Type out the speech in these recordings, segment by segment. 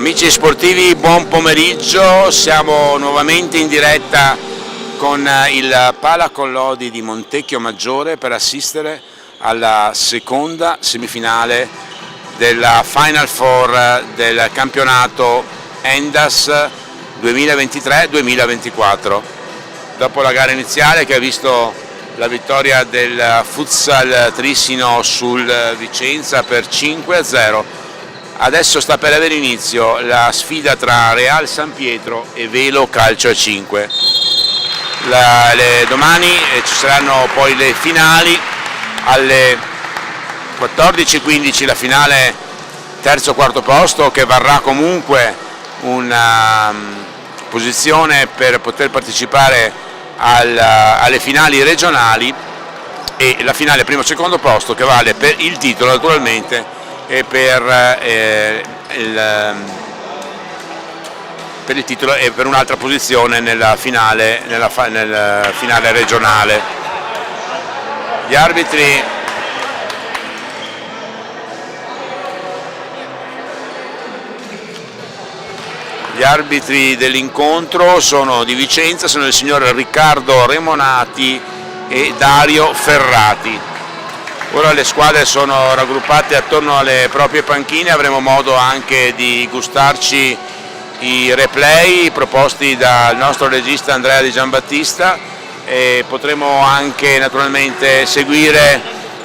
Amici sportivi, buon pomeriggio, siamo nuovamente in diretta con il Palacollodi di Montecchio Maggiore per assistere alla seconda semifinale della Final Four del campionato Endas 2023-2024. Dopo la gara iniziale che ha visto la vittoria del Futsal Trissino sul Vicenza per 5-0, adesso sta per avere inizio la sfida tra Real San Pietro e Velo Calcio a 5. Domani ci saranno poi le finali alle 14:15, la finale terzo-quarto posto, che varrà comunque una posizione per poter partecipare alle finali regionali, e la finale primo-secondo posto che vale per il titolo naturalmente e per il titolo e per un'altra posizione nella finale regionale. Gli arbitri dell'incontro sono di Vicenza, sono il signor Riccardo Remonati e Dario Ferrati. Ora le squadre sono raggruppate attorno alle proprie panchine, avremo modo anche di gustarci i replay proposti dal nostro regista Andrea Di Giambattista e potremo anche naturalmente seguire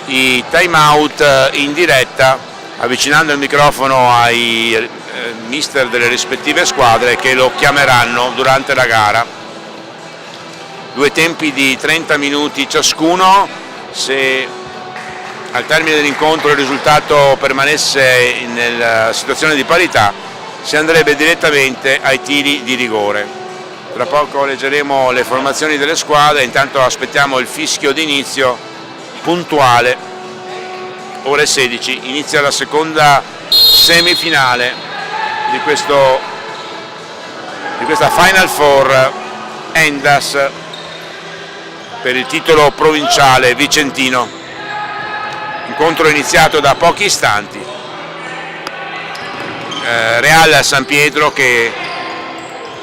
i time out in diretta, avvicinando il microfono ai mister delle rispettive squadre che lo chiameranno durante la gara. Due tempi di 30 minuti ciascuno. Se al termine dell'incontro il risultato permanesse nella situazione di parità, si andrebbe direttamente ai tiri di rigore. Tra poco leggeremo le formazioni delle squadre, intanto aspettiamo il fischio d'inizio puntuale. Ore 16, inizia la seconda semifinale di questa Final Four Endas per il titolo provinciale vicentino. Incontro iniziato da pochi istanti. Real San Pietro che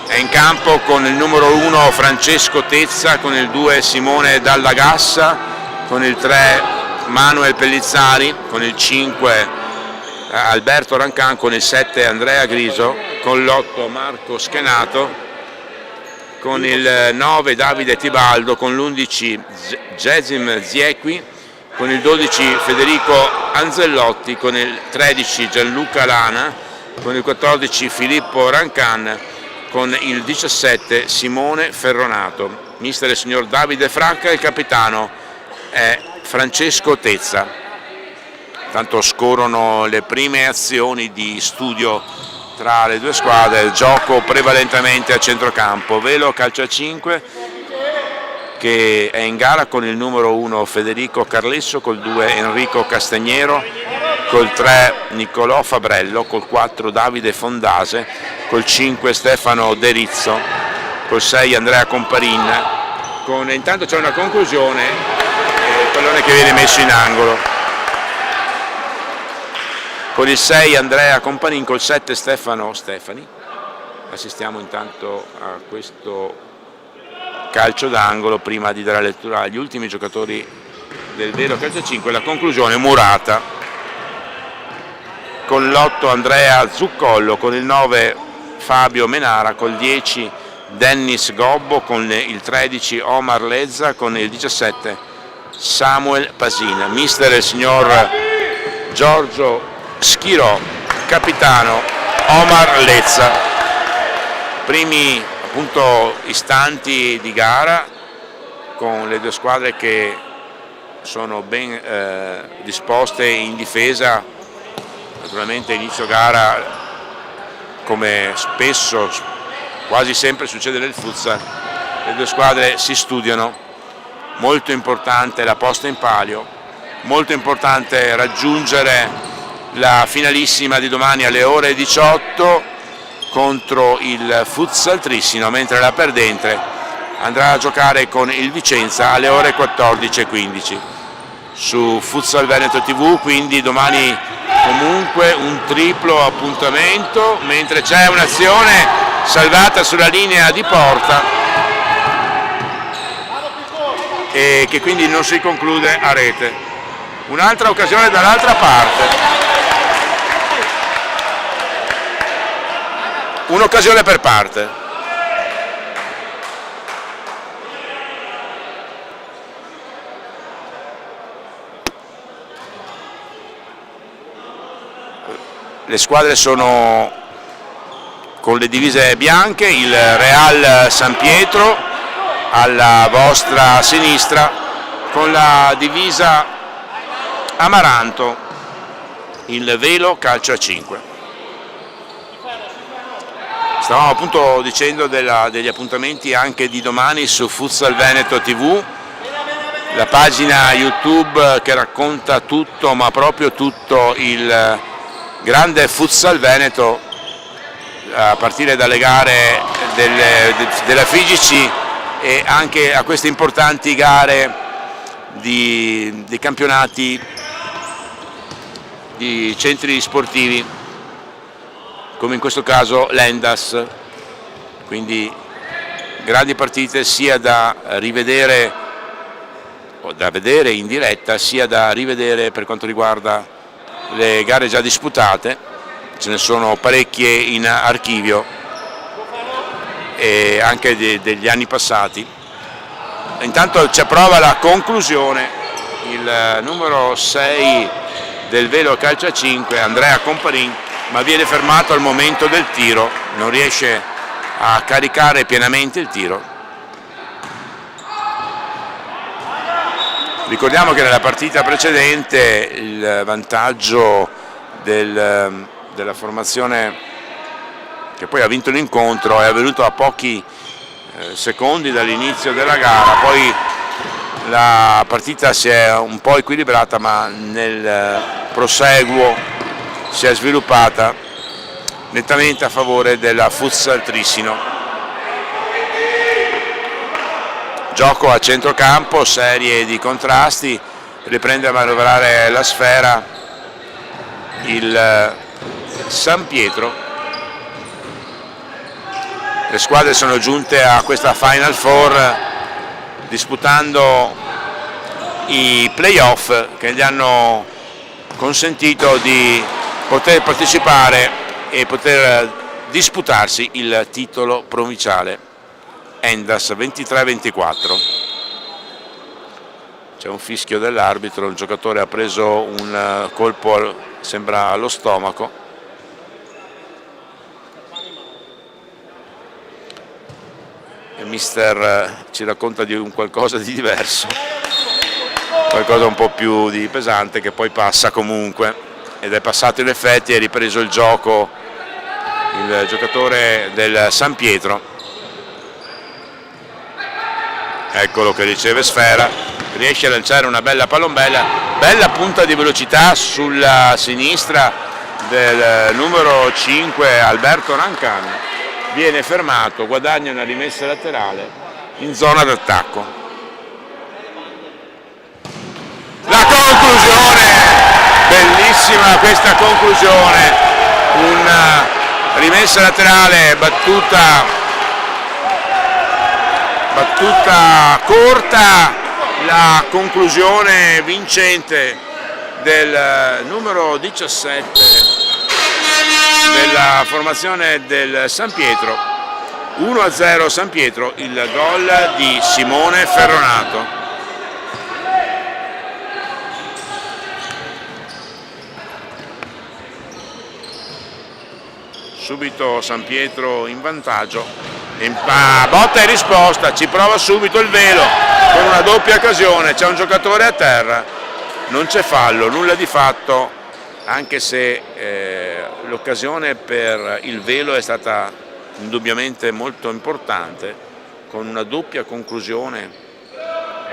è in campo con il numero 1 Francesco Tezza, con il 2 Simone Dalla Gassa, con il 3 Manuel Pellizzari, con il 5 Alberto Rancan, con il 7 Andrea Griso, con l'8 Marco Schenato, con il 9 Davide Tibaldo, con l'11 Gesim Ziequi, con il 12 Federico Anzellotti, con il 13 Gianluca Lana, con il 14 Filippo Rancan, con il 17 Simone Ferronato. Mister il signor Davide Fracca, il capitano è Francesco Tezza. Tanto scorrono le prime azioni di studio tra le due squadre, il gioco prevalentemente a centrocampo. Velo Calcio a 5 che è in gara con il numero 1 Federico Carlesso, col 2 Enrico Castagnero, col 3 Niccolò Fabrello, col 4 Davide Fondase, col 5 Stefano Derizzo, col 6 Andrea Comparin. Intanto c'è una conclusione, il pallone che viene messo in angolo. Con il 6 Andrea Comparin, col 7 Stefano Stefani. Assistiamo intanto a questo calcio d'angolo prima di dare lettura agli ultimi giocatori del Velo Calcio a 5. La conclusione murata con l'8 Andrea Zuccollo, con il 9 Fabio Menara, col 10 Dennis Gobbo, con il 13 Omar Lezza, con il 17 Samuel Pasina. Mister il signor Giorgio Schirò, capitano Omar Lezza. Primi appunto istanti di gara con le due squadre che sono ben disposte in difesa. Naturalmente inizio gara, come spesso, quasi sempre succede nel futsal, le due squadre si studiano. Molto importante la posta in palio, molto importante raggiungere la finalissima di domani alle ore 18 contro il Futsal Trissino, mentre la perdente andrà a giocare con il Vicenza alle ore 14:15 su Futsal Veneto TV. Quindi domani comunque un triplo appuntamento, mentre c'è un'azione salvata sulla linea di porta e che quindi non si conclude a rete. Un'altra occasione dall'altra parte, un'occasione per parte. Le squadre sono con le divise bianche, il Real San Pietro alla vostra sinistra con la divisa Amaranto, il Velo calcio a 5. Stavamo appunto dicendo degli appuntamenti anche di domani su Futsal Veneto TV, la pagina YouTube che racconta tutto, ma proprio tutto, il grande Futsal Veneto, a partire dalle gare della FIGC e anche a queste importanti gare di campionati di centri sportivi, come in questo caso l'Endas, quindi grandi partite sia da rivedere o da vedere in diretta, sia da rivedere per quanto riguarda le gare già disputate. Ce ne sono parecchie in archivio e anche degli anni passati. Intanto ci approva la conclusione il numero 6 del Velo calcio a 5, Andrea Comparin, ma viene fermato al momento del tiro, non riesce a caricare pienamente il tiro. Ricordiamo che nella partita precedente il vantaggio della formazione che poi ha vinto l'incontro è avvenuto a pochi secondi dall'inizio della gara, poi la partita si è un po' equilibrata, ma nel proseguo si è sviluppata nettamente a favore della Futsal Trissino. Gioco a centrocampo, serie di contrasti, riprende a manovrare la sfera il San Pietro. Le squadre sono giunte a questa Final Four disputando i playoff che gli hanno consentito di poter partecipare e poter disputarsi il titolo provinciale. Endas 23-24. C'è un fischio dell'arbitro, il giocatore ha preso un colpo, sembra allo stomaco. E mister ci racconta di un qualcosa di diverso, qualcosa un po' più di pesante, che poi passa comunque, ed è passato in effetti, è ripreso il gioco il giocatore del San Pietro. Eccolo che riceve sfera, riesce a lanciare una bella palombella, bella punta di velocità sulla sinistra del numero 5 Alberto Rancan, viene fermato, guadagna una rimessa laterale in zona d'attacco. La conclusione, bellissima questa conclusione, una rimessa laterale battuta corta, la conclusione vincente del numero 17 della formazione del San Pietro. 1-0 San Pietro, il gol di Simone Ferronato. Subito San Pietro in vantaggio. Botta e risposta, ci prova subito il Velo con una doppia occasione, c'è un giocatore a terra, non c'è fallo, nulla di fatto, anche se l'occasione per il Velo è stata indubbiamente molto importante, con una doppia conclusione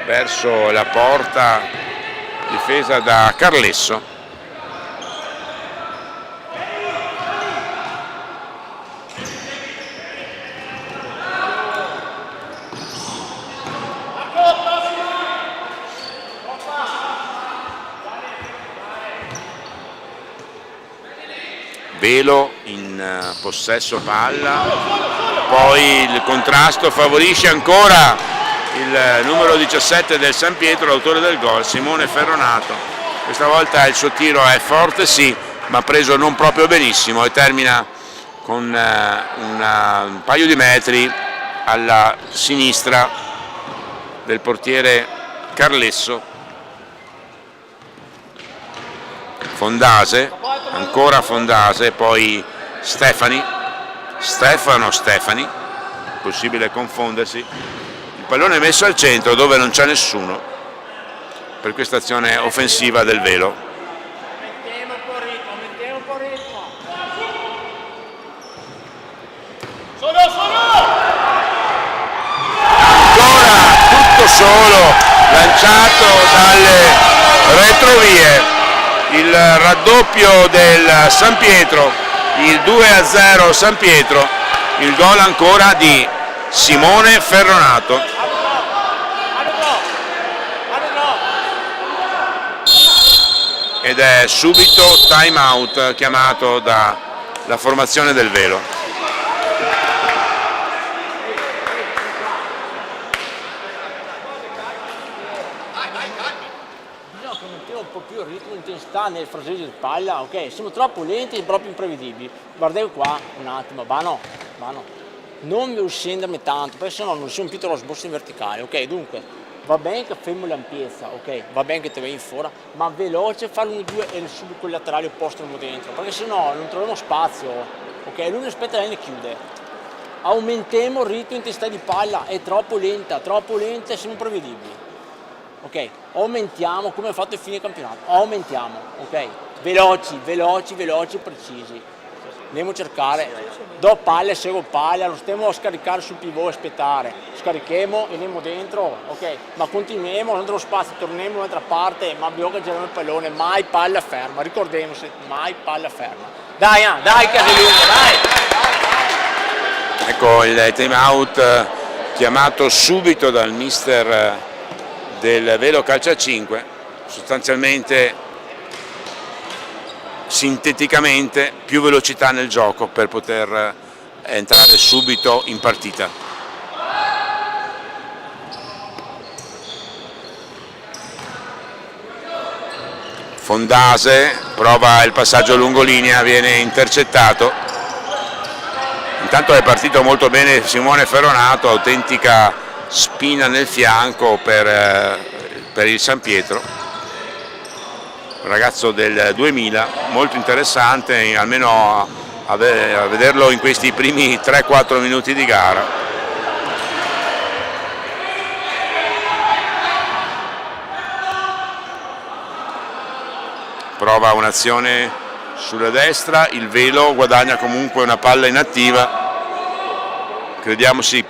verso la porta difesa da Carlesso. Velo in possesso palla, poi il contrasto favorisce ancora il numero 17 del San Pietro, l'autore del gol, Simone Ferronato. Questa volta il suo tiro è forte, sì, ma preso non proprio benissimo e termina con un paio di metri alla sinistra del portiere Carlesso. Fondase, ancora Fondase, poi Stefani, possibile confondersi. Il pallone è messo al centro dove non c'è nessuno per questa azione offensiva del Velo. Ancora tutto solo, lanciato dalle retrovie. Il raddoppio del San Pietro, il 2-0 San Pietro, il gol ancora di Simone Ferronato. Ed è subito time out chiamato dalla formazione del Velo. Nel fraseggio di palla, ok, siamo troppo lenti e proprio imprevedibili. Guardate qua un attimo, no, non mi scendermi tanto perché sennò non sono più troppo sborso in verticale, ok, dunque va bene che fermo l'ampiezza, ok, va bene che te vai in fuori, ma veloce fare 1-2 e subito quel laterale opposto dentro, perché sennò non troviamo spazio, ok, lui aspetta e ne chiude. Aumentiamo il ritmo e intensità di palla, è troppo lenta e siamo imprevedibili. Ok, aumentiamo come ha fatto il fine campionato, aumentiamo, ok, veloci, precisi. Andiamo a cercare, do palle, seguo palle, lo stiamo a scaricare sul pivot e aspettare, scarichiamo e andiamo dentro, ok, ma continuiamo, non dello spazio, torniamo un'altra parte, ma bisogna girare il pallone, mai palla ferma, ricordiamoci, mai palla ferma. Dai Casalino, dai! Ecco il time out chiamato subito dal mister del Velo Calcio a 5, sostanzialmente, sinteticamente, più velocità nel gioco per poter entrare subito in partita. Fondase prova il passaggio lungolinea, viene intercettato. Intanto è partito molto bene Simone Ferronato, autentica spina nel fianco per il San Pietro, ragazzo del 2000, molto interessante, almeno a vederlo in questi primi 3-4 minuti di gara. Prova un'azione sulla destra, il Velo guadagna comunque una palla inattiva, crediamo si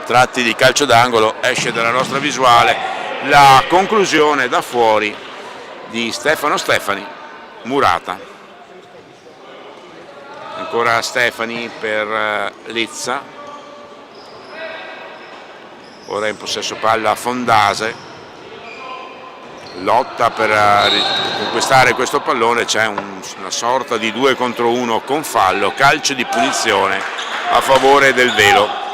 tratti di calcio d'angolo, esce dalla nostra visuale la conclusione da fuori di Stefani, Murata. Ancora Stefani per Lezza, ora in possesso palla Fondase, lotta per conquistare questo pallone, c'è una sorta di 2 contro 1 con fallo, calcio di punizione a favore del Velo.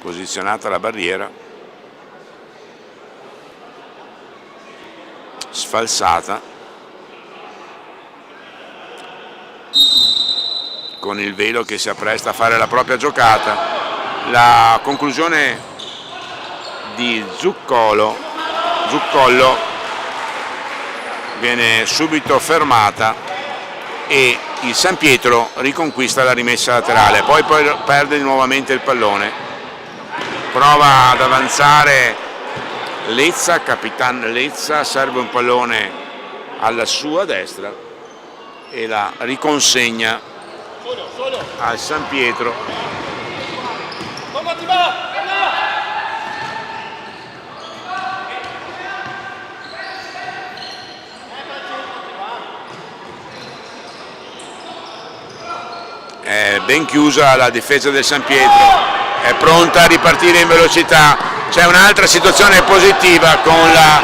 Posizionata la barriera, sfalsata, con il Velo che si appresta a fare la propria giocata. La conclusione di Zuccollo viene subito fermata e il San Pietro riconquista la rimessa laterale, poi perde nuovamente il pallone. Prova ad avanzare Lezza, Capitan Lezza, serve un pallone alla sua destra e la riconsegna al San Pietro. È ben chiusa la difesa del San Pietro, è pronta a ripartire in velocità. C'è un'altra situazione positiva con la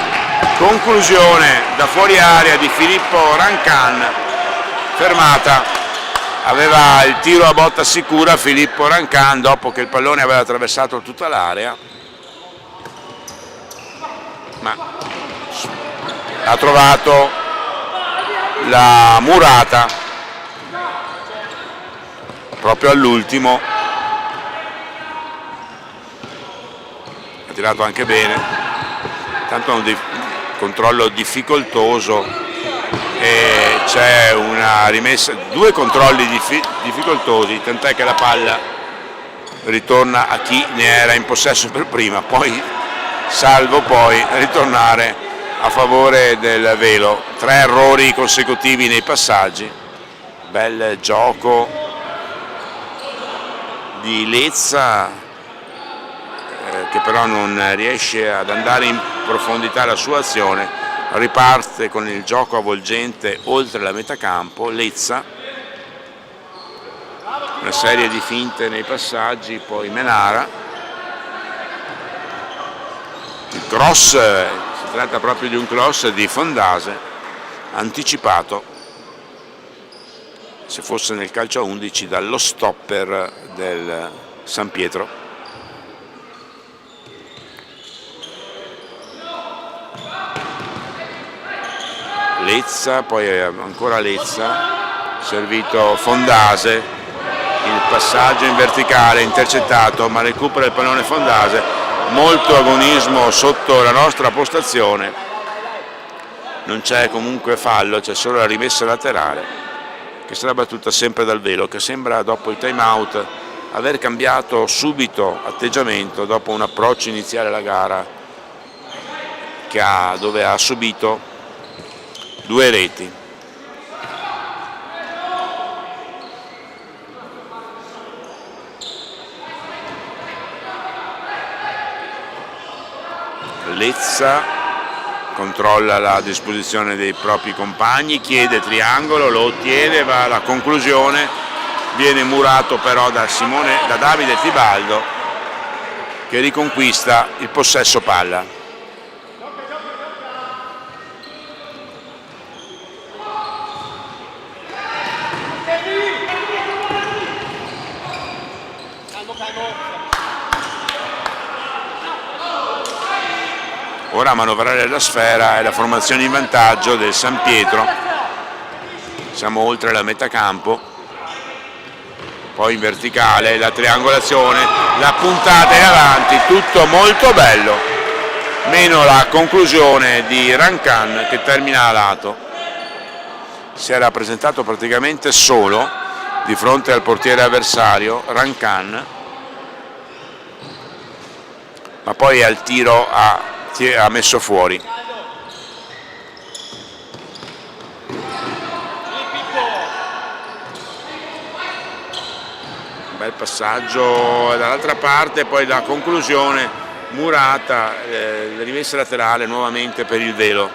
conclusione da fuori area di Filippo Rancan, fermata, aveva il tiro a botta sicura Filippo Rancan dopo che il pallone aveva attraversato tutta l'area, ma ha trovato la murata proprio all'ultimo, ha tirato anche bene, tanto è un controllo difficoltoso e c'è una rimessa, due controlli difficoltosi, tant'è che la palla ritorna a chi ne era in possesso per prima, poi salvo poi ritornare a favore del Velo. 3 errori consecutivi nei passaggi, bel gioco di Lezza che però non riesce ad andare in profondità la sua azione, riparte con il gioco avvolgente oltre la metà campo. Lezza, una serie di finte nei passaggi, poi Menara, il cross, si tratta proprio di un cross di Fondase, anticipato, se fosse nel calcio a 11, dallo stopper del San Pietro. Lezza, poi ancora Lezza, servito Fondase, il passaggio in verticale intercettato, ma recupera il pallone Fondase, molto agonismo sotto la nostra postazione, non c'è comunque fallo, c'è solo la rimessa laterale che sarà battuta sempre dal Velo, che sembra dopo il time out aver cambiato subito atteggiamento dopo un approccio iniziale alla gara dove ha subito 2 reti. Lezza controlla la disposizione dei propri compagni, chiede triangolo, lo ottiene, va alla conclusione, viene murato però da Davide Tibaldo, che riconquista il possesso palla. Ora a manovrare la sfera è la formazione in vantaggio del San Pietro, siamo oltre la metà campo, poi in verticale la triangolazione, la puntata in avanti, tutto molto bello, meno la conclusione di Rancan che termina a lato. Si era presentato praticamente solo di fronte al portiere avversario Rancan, ma poi al tiro ha messo fuori. Un bel passaggio dall'altra parte, poi la conclusione murata, la rimessa laterale nuovamente per il Velo.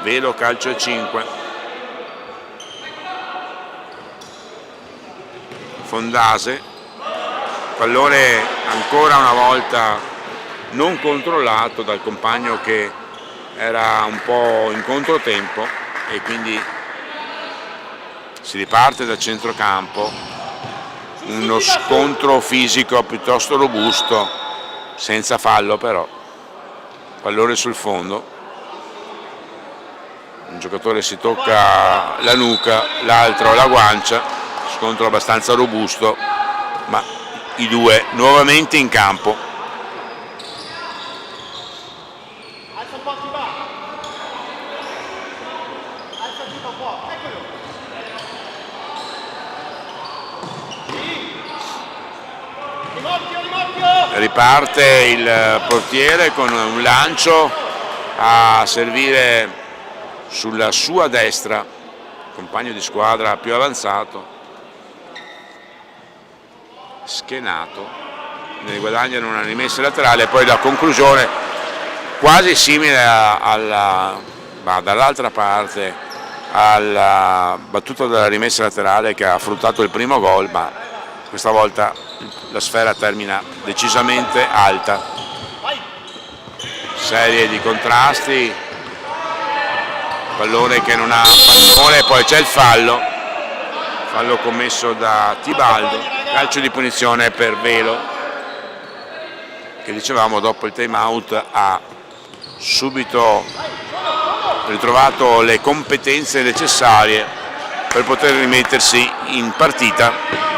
Velo calcio a 5. Fondase, pallone ancora una volta non controllato dal compagno che era un po' in controtempo e quindi si riparte da centrocampo, uno scontro fisico piuttosto robusto, senza fallo però, pallone sul fondo, un giocatore si tocca la nuca, l'altro la guancia, scontro abbastanza robusto, ma i due nuovamente in campo. Riparte il portiere con un lancio a servire sulla sua destra, compagno di squadra più avanzato, schenato, ne guadagnano una rimessa laterale, poi la conclusione quasi simile dall'altra parte alla battuta della rimessa laterale che ha fruttato il primo gol, ma questa volta la sfera termina decisamente alta. Serie di contrasti, pallone che non ha pallone, poi c'è il fallo commesso da Tibaldo, calcio di punizione per Velo, che dicevamo dopo il time out ha subito ritrovato le competenze necessarie per poter rimettersi in partita,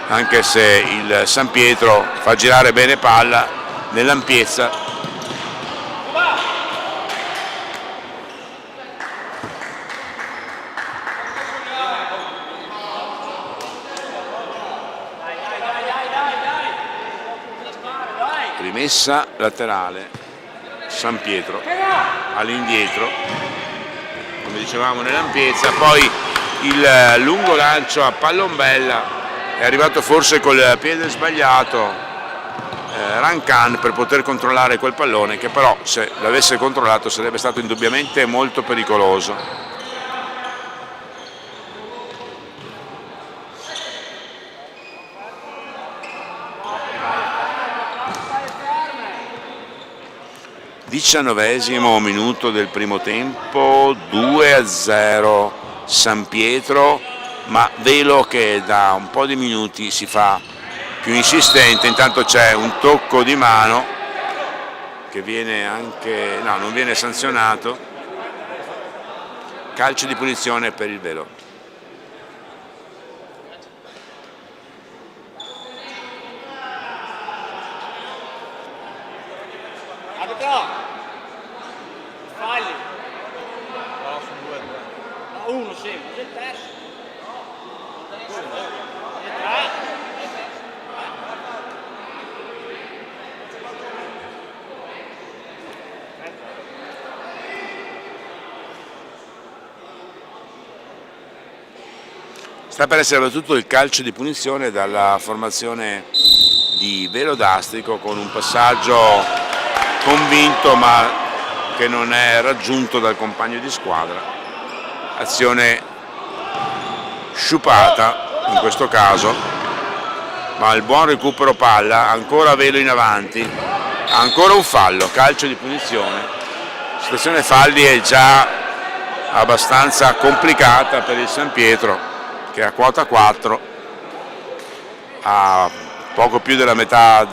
anche se il San Pietro fa girare bene palla nell'ampiezza. Rimessa laterale, San Pietro all'indietro, come dicevamo nell'ampiezza, poi il lungo lancio a Pallombella, è arrivato forse col piede sbagliato Rancan per poter controllare quel pallone, che però se l'avesse controllato sarebbe stato indubbiamente molto pericoloso. Diciannovesimo minuto del primo tempo, 2-0 San Pietro, ma Velo che da un po' di minuti si fa più insistente. Intanto c'è un tocco di mano che viene anche, no, non viene sanzionato, calcio di punizione per il Velo. Falli. No, sono 2-2. No, uno sì, ma c'è il terzo. Sta per essere battuto il calcio di punizione dalla formazione di Velo D'Astrico, con un passaggio convinto ma che non è raggiunto dal compagno di squadra. Azione sciupata in questo caso, ma il buon recupero palla, ancora Velo in avanti, ancora un fallo, calcio di punizione. La situazione falli è già abbastanza complicata per il San Pietro, che a quota 4 a poco più della metà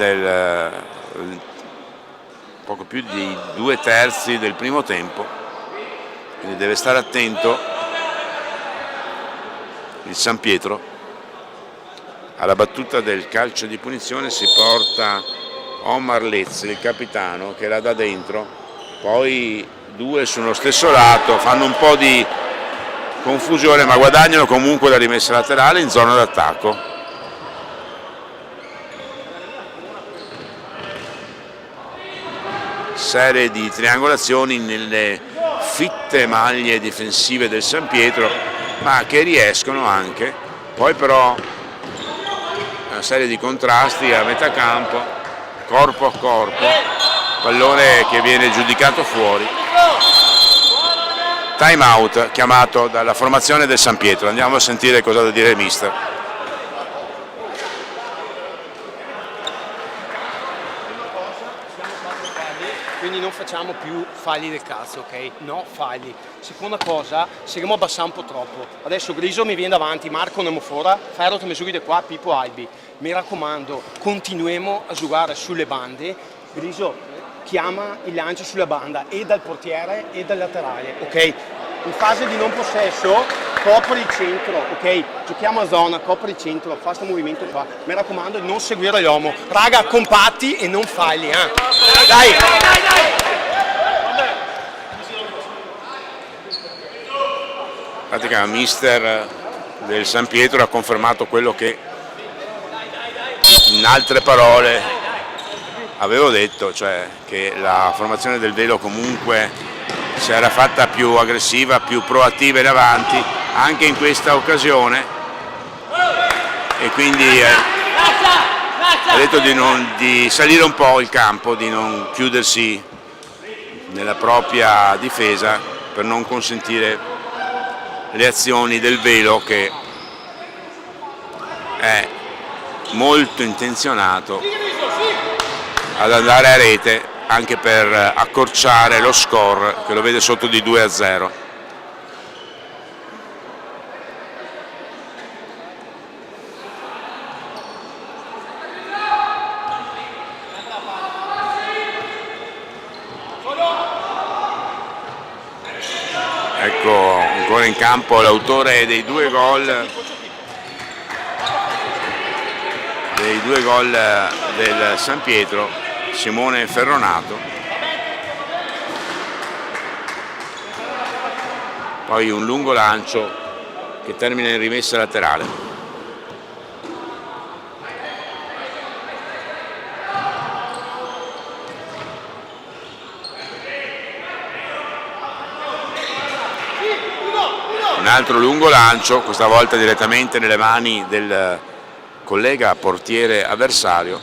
poco più di 2/3 del primo tempo, quindi deve stare attento il San Pietro. Alla battuta del calcio di punizione si porta Omar Lezzi, il capitano, che la dà dentro, poi due sullo stesso lato, fanno un po' di confusione ma guadagnano comunque la rimessa laterale in zona d'attacco. Serie di triangolazioni nelle fitte maglie difensive del San Pietro, ma che riescono anche, poi però una serie di contrasti a metà campo, corpo a corpo, pallone che viene giudicato fuori. Time out chiamato dalla formazione del San Pietro, andiamo a sentire cosa ha da dire il mister. Quindi non facciamo più falli del cazzo, ok? No falli. Seconda cosa, seguiamo abbassando un po' troppo. Adesso Griso mi viene davanti, Marco andiamo fuori, Ferro te mi su di qua, Pippo Albi. Mi raccomando, continuiamo a giocare sulle bande. Griso chiama il lancio sulla banda e dal portiere e dal laterale, ok? In fase di non possesso copri il centro, ok? Giochiamo a zona, copri il centro, fa questo movimento qua. Mi raccomando di non seguire l'uomo. Raga, compatti e non falli, eh? Dai! In pratica il mister del San Pietro ha confermato quello che in altre parole avevo detto, cioè che la formazione del Velo comunque si era fatta più aggressiva, più proattiva in avanti anche in questa occasione, e quindi ha detto di salire un po' il campo, di non chiudersi nella propria difesa per non consentire le azioni del Velo, che è molto intenzionato ad andare a rete anche per accorciare lo score che lo vede sotto di 2-0. Ecco ancora in campo l'autore dei due gol del San Pietro, Simone Ferronato. Poi un lungo lancio che termina in rimessa laterale. Un altro lungo lancio, questa volta direttamente nelle mani del collega portiere avversario.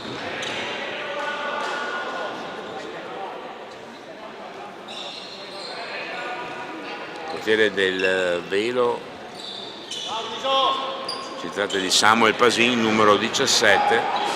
Portiere del Velo, si tratta di Samuel Pasin, numero 17.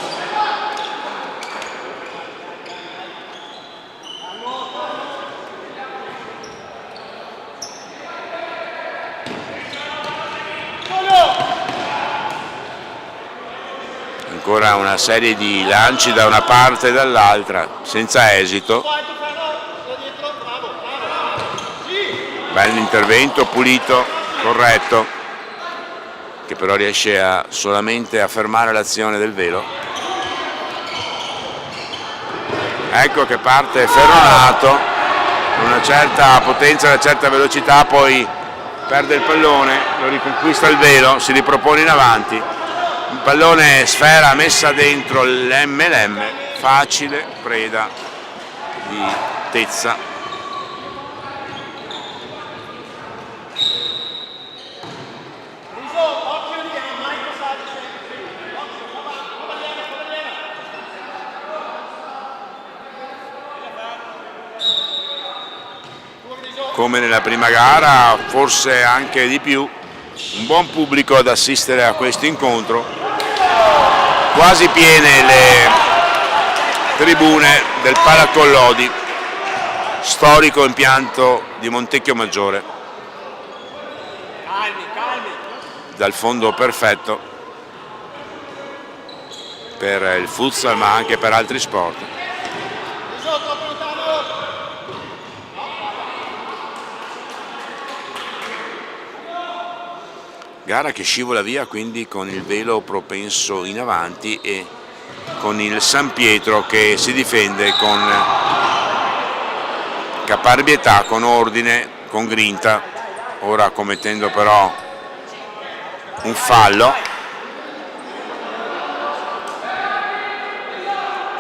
Ancora una serie di lanci da una parte e dall'altra senza esito. Bell'intervento, pulito, corretto, che però riesce solamente a fermare l'azione del Velo. Ecco che parte Ferronato con una certa potenza, una certa velocità, poi perde il pallone, lo riconquista il Velo, si ripropone in avanti. Un pallone sfera messa dentro l'MLM, facile preda di Tezza. Come nella prima gara, forse anche di più, un buon pubblico ad assistere a questo incontro. Quasi piene le tribune del Palacollodi, storico impianto di Montecchio Maggiore. Dal fondo perfetto per il futsal ma anche per altri sport. Gara che scivola via quindi con il Velo propenso in avanti e con il San Pietro che si difende con caparbietà, con ordine, con grinta, ora commettendo però un fallo.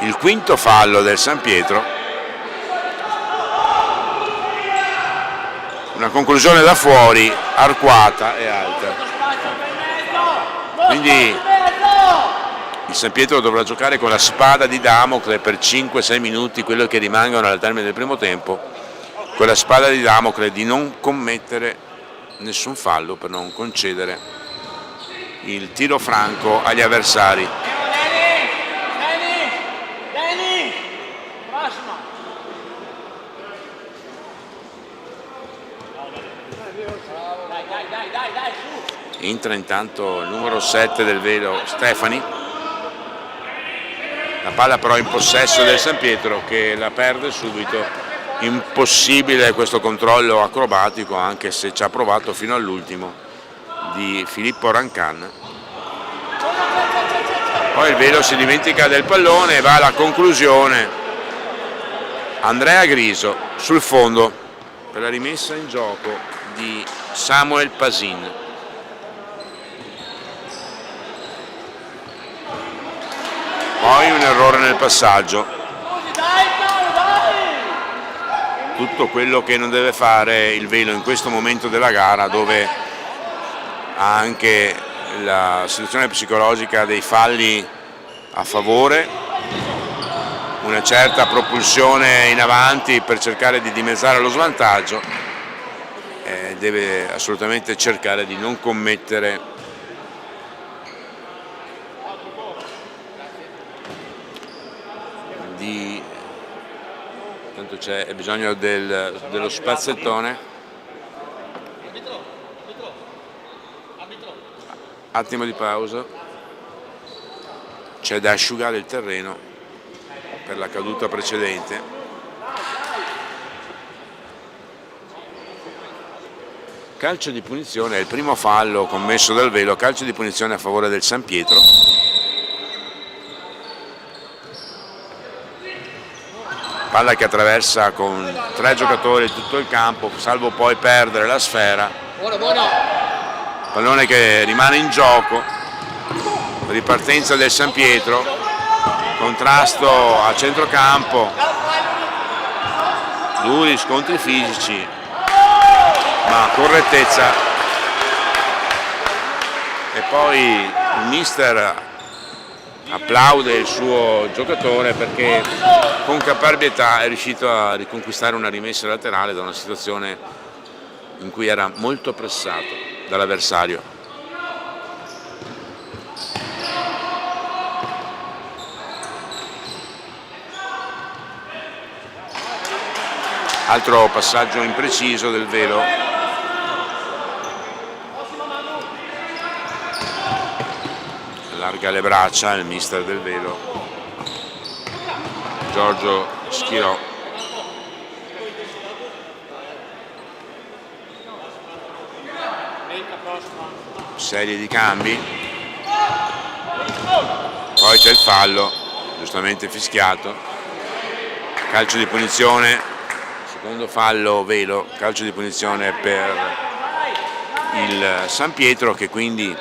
Il quinto fallo del San Pietro. Una conclusione da fuori, arcuata e alta. Quindi il San Pietro dovrà giocare con la spada di Damocle per 5-6 minuti, quello che rimangono al termine del primo tempo, con la spada di Damocle di non commettere nessun fallo per non concedere il tiro franco agli avversari. Entra intanto il numero 7 del Velo, Stefani. La palla però in possesso del San Pietro che la perde subito. Impossibile questo controllo acrobatico, anche se ci ha provato fino all'ultimo, di Filippo Rancan. Poi il Velo si dimentica del pallone e va alla conclusione. Andrea Griso sul fondo per la rimessa in gioco di Samuel Pasin. Poi un errore nel passaggio. Tutto quello che non deve fare il Velo in questo momento della gara, dove ha anche la situazione psicologica dei falli a favore, una certa propulsione in avanti per cercare di dimezzare lo svantaggio, deve assolutamente cercare di non commettere tanto c'è bisogno dello spazzettone. Attimo di pausa, c'è da asciugare il terreno per la caduta precedente. Calcio di punizione, è il primo fallo commesso dal Velo, calcio di punizione a favore del San Pietro. Palla che attraversa con 3 giocatori tutto il campo, salvo poi perdere la sfera. Pallone che rimane in gioco, ripartenza del San Pietro, contrasto a centrocampo, duri scontri fisici, ma correttezza. E poi il mister applaude il suo giocatore perché con caparbietà è riuscito a riconquistare una rimessa laterale da una situazione in cui era molto pressato dall'avversario. Altro passaggio impreciso del Velo. Allarga le braccia il mister del Velo, Giorgio Schirò. Serie di cambi, poi c'è il fallo, giustamente fischiato, calcio di punizione, secondo fallo Velo, calcio di punizione per il San Pietro, che quindi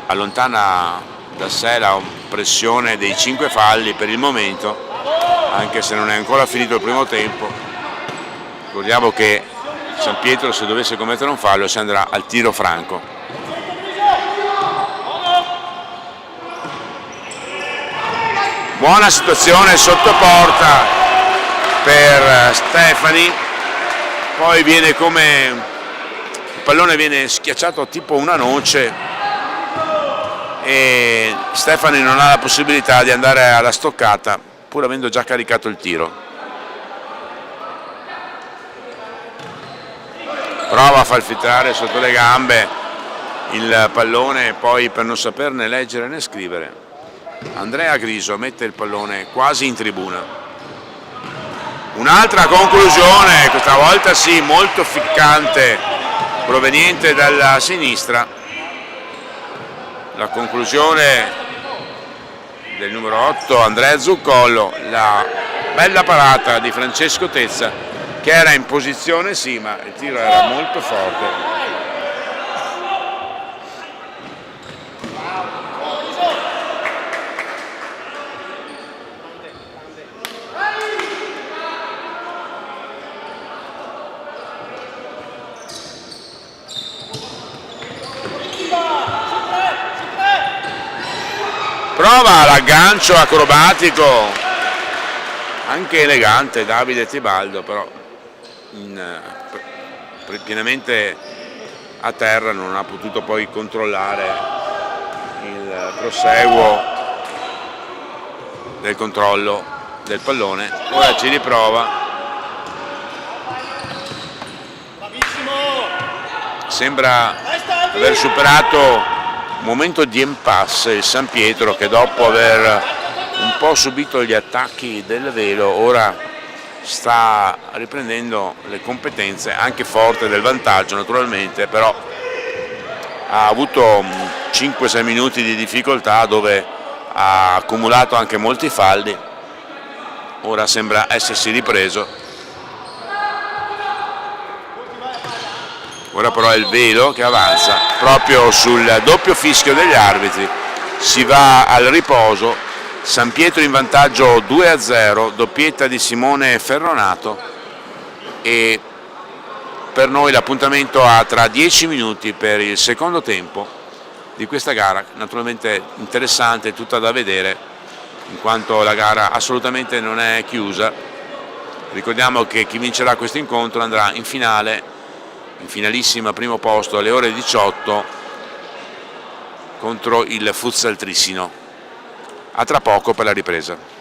allontana da sé la pressione dei 5 falli per il momento, anche se non è ancora finito il primo tempo. Ricordiamo che San Pietro, se dovesse commettere un fallo, si andrà al tiro franco. Buona situazione sotto porta per Stefani, poi viene come il pallone viene schiacciato tipo una noce e Stefani non ha la possibilità di andare alla stoccata pur avendo già caricato il tiro. Prova a far filtrare sotto le gambe il pallone, poi per non saperne leggere né scrivere Andrea Griso mette il pallone quasi in tribuna. Un'altra conclusione, questa volta sì, molto ficcante, proveniente dalla sinistra. La conclusione del numero 8 Andrea Zuccollo, la bella parata di Francesco Tezza, che era in posizione sì, ma il tiro era molto forte. Prova l'aggancio acrobatico, anche elegante Davide Tibaldo, però pienamente a terra non ha potuto poi controllare il proseguo del controllo del pallone. Ora ci riprova, sembra aver superato un momento di impasse il San Pietro, che dopo aver un po' subito gli attacchi del Velo ora sta riprendendo le competenze, anche forte del vantaggio naturalmente, però ha avuto 5-6 minuti di difficoltà dove ha accumulato anche molti falli. Ora sembra essersi ripreso. Ora però è il Velo che avanza proprio sul doppio fischio degli arbitri, si va al riposo. San Pietro in vantaggio 2-0, doppietta di Simone Ferronato, e per noi l'appuntamento ha tra 10 minuti per il secondo tempo di questa gara, naturalmente interessante, tutta da vedere, in quanto la gara assolutamente non è chiusa. Ricordiamo che chi vincerà questo incontro andrà in finale, in finalissima primo posto alle ore 18 contro il Futsal Trissino. A tra poco per la ripresa.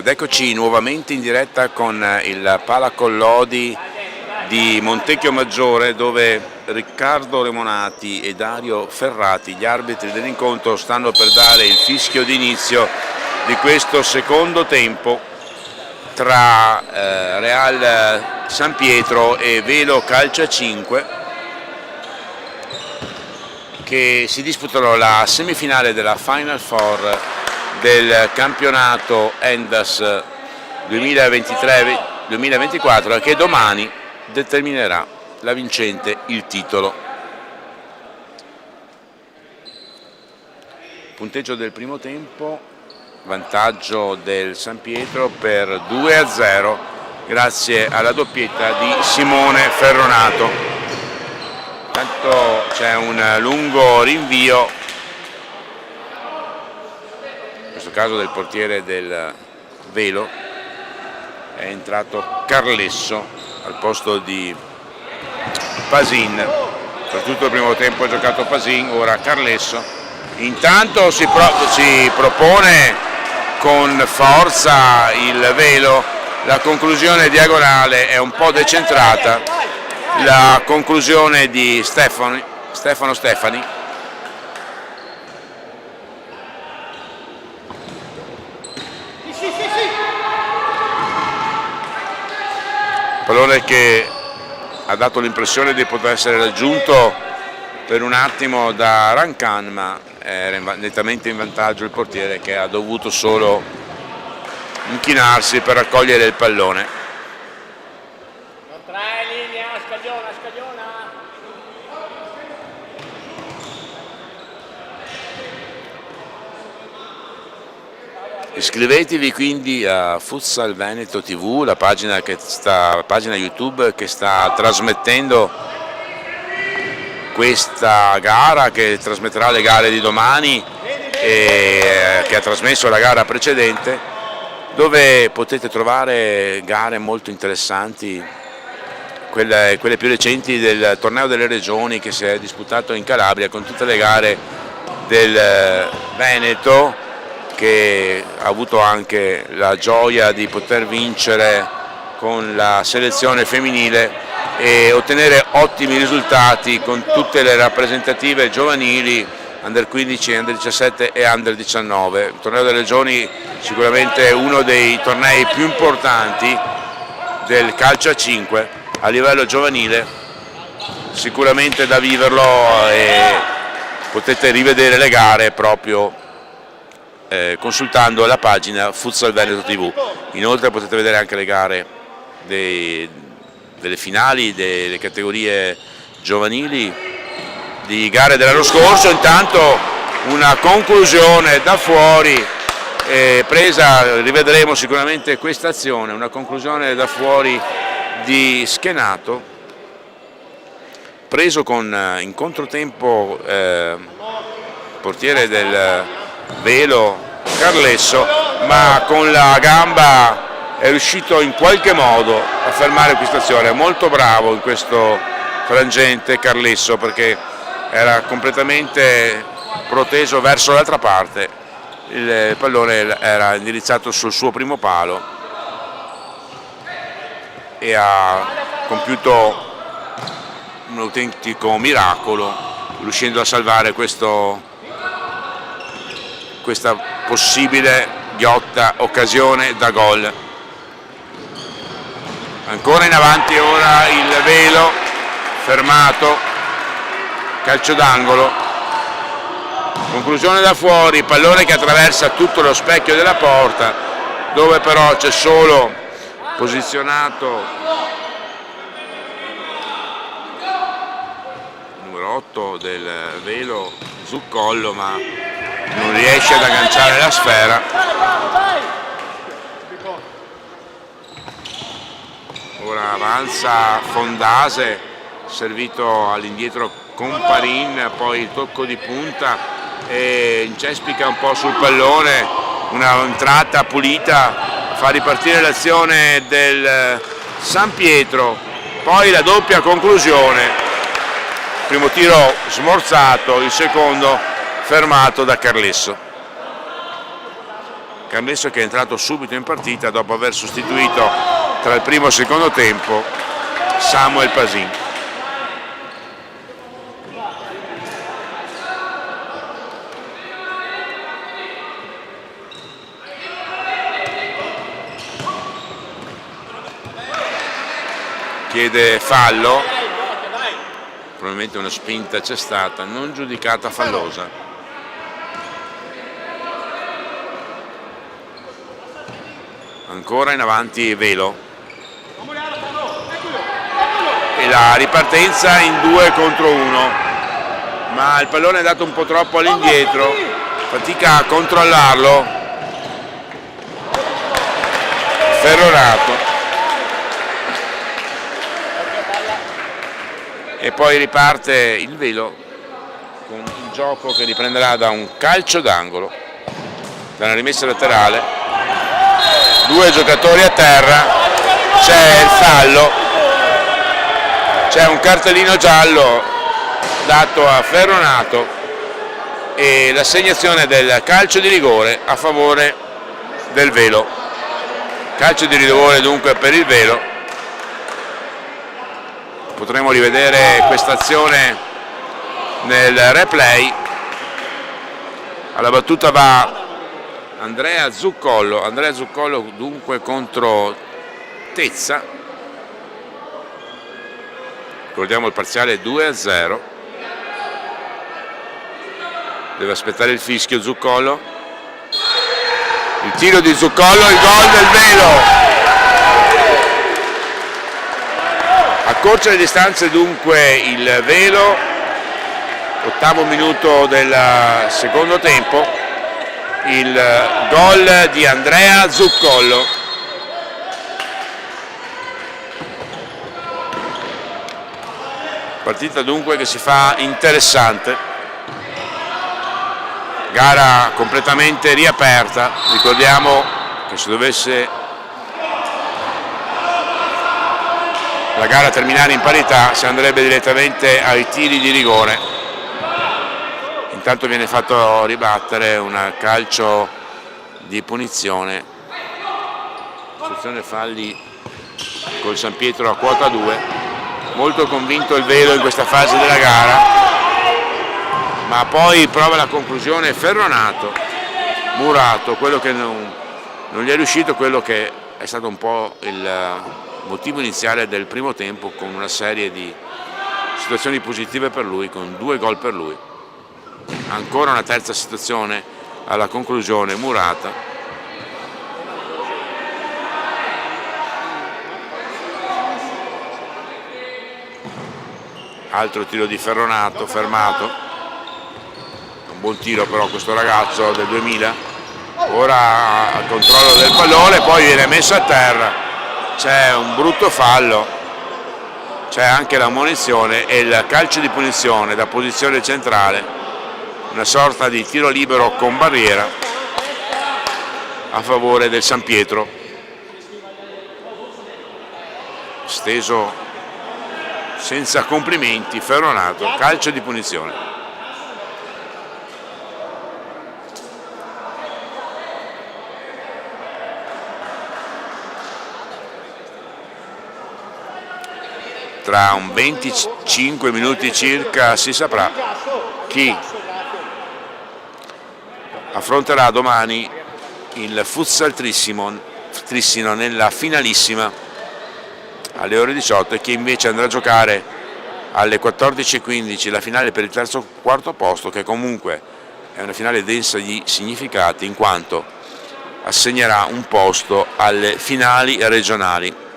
Ed eccoci nuovamente in diretta con il Palacollodi di Montecchio Maggiore, dove Riccardo Remonati e Dario Ferrati, gli arbitri dell'incontro, stanno per dare il fischio d'inizio di questo secondo tempo tra Real San Pietro e Velo Calcio 5, che si disputano la semifinale della Final Four del campionato Endas 2023-2024, che domani determinerà la vincente il titolo. Punteggio del primo tempo, vantaggio del San Pietro per 2-0 grazie alla doppietta di Simone Ferronato. Intanto c'è un lungo rinvio, in questo caso del portiere del Velo, è entrato Carlesso al posto di Pasin. Per tutto il primo tempo ha giocato Pasin, ora Carlesso. Intanto si propone con forza il Velo, la conclusione diagonale è un po' decentrata, la conclusione di Stefano Stefani. Pallone che ha dato l'impressione di poter essere raggiunto per un attimo da Rancan, ma era nettamente in vantaggio il portiere, che ha dovuto solo inchinarsi per raccogliere il pallone. Linea, scagliona. Iscrivetevi quindi a Futsal Veneto TV, la pagina YouTube che sta trasmettendo questa gara, che trasmetterà le gare di domani e che ha trasmesso la gara precedente, dove potete trovare gare molto interessanti, quelle più recenti del torneo delle regioni che si è disputato in Calabria, con tutte le gare del Veneto, che ha avuto anche la gioia di poter vincere con la selezione femminile e ottenere ottimi risultati con tutte le rappresentative giovanili, Under 15, Under 17 e Under 19. Il torneo delle regioni sicuramente uno dei tornei più importanti del calcio a 5 a livello giovanile, sicuramente da viverlo, e potete rivedere le gare proprio consultando la pagina Futsal Veneto TV. Inoltre potete vedere anche le gare delle finali delle categorie giovanili di gare dell'anno scorso. Intanto una conclusione da fuori presa, rivedremo sicuramente questa azione, una conclusione da fuori di Schenato, preso in controtempo portiere del Velo Carlesso, ma con la gamba è riuscito in qualche modo a fermare questa azione. Molto bravo in questo frangente Carlesso, perché era completamente proteso verso l'altra parte, il pallone era indirizzato sul suo primo palo e ha compiuto un autentico miracolo, riuscendo a salvare questa possibile ghiotta occasione da gol. Ancora in avanti ora il Velo, fermato, calcio d'angolo, conclusione da fuori, pallone che attraversa tutto lo specchio della porta, dove però c'è solo posizionato numero 8 del Velo, Zuccollo, ma non riesce ad agganciare la sfera. Ora avanza Fondase, servito all'indietro con Parin, poi il tocco di punta e incespica un po' sul pallone, una entrata pulita, fa ripartire l'azione del San Pietro, poi la doppia conclusione, primo tiro smorzato, il secondo fermato da Carlesso. Carnesso che è entrato subito in partita dopo aver sostituito tra il primo e il secondo tempo Samuel Pasin. Chiede fallo, probabilmente una spinta c'è stata, non giudicata fallosa. Ancora in avanti Velo e la ripartenza in 2 contro 1, ma il pallone è dato un po' troppo all'indietro, fatica a controllarlo Ferronato. E poi riparte il Velo con il gioco che riprenderà da un calcio d'angolo, da una rimessa laterale, 2 giocatori a terra, c'è il fallo, c'è un cartellino giallo dato a Ferronato e l'assegnazione del calcio di rigore a favore del Velo. Calcio di rigore dunque per il Velo. Potremo rivedere questa azione nel replay. Alla battuta va Andrea Zuccollo dunque contro Tezza. Ricordiamo il parziale 2-0. Deve aspettare il fischio Zuccollo. Il tiro di Zuccollo, il gol del Velo. Accorcia le distanze dunque il Velo, 8° minuto del secondo tempo, il gol di Andrea Zuccollo. Partita dunque che si fa interessante, gara completamente riaperta, ricordiamo che se dovesse la gara terminare in parità si andrebbe direttamente ai tiri di rigore. Intanto viene fatto ribattere un calcio di punizione, sezione falli col San Pietro a quota 2. Molto convinto il Velo in questa fase della gara, ma poi prova la conclusione Ferronato, Murato, quello che non gli è riuscito, quello che è stato un po' il motivo iniziale del primo tempo, con una serie di situazioni positive per lui, con 2 gol per lui. Ancora una terza situazione alla conclusione Murata. Altro tiro di Ferronato, fermato. Un buon tiro però questo ragazzo del 2000. Ora al controllo del pallone, poi viene messo a terra. C'è un brutto fallo, c'è anche la munizione e il calcio di punizione da posizione centrale, una sorta di tiro libero con barriera a favore del San Pietro. Steso senza complimenti Ferronato, calcio di punizione. Tra un 25 minuti circa si saprà chi affronterà domani il Futsal Trissino nella finalissima alle ore 18 e chi invece andrà a giocare alle 14:15 la finale per il terzo quarto posto, che comunque è una finale densa di significati in quanto assegnerà un posto alle finali regionali,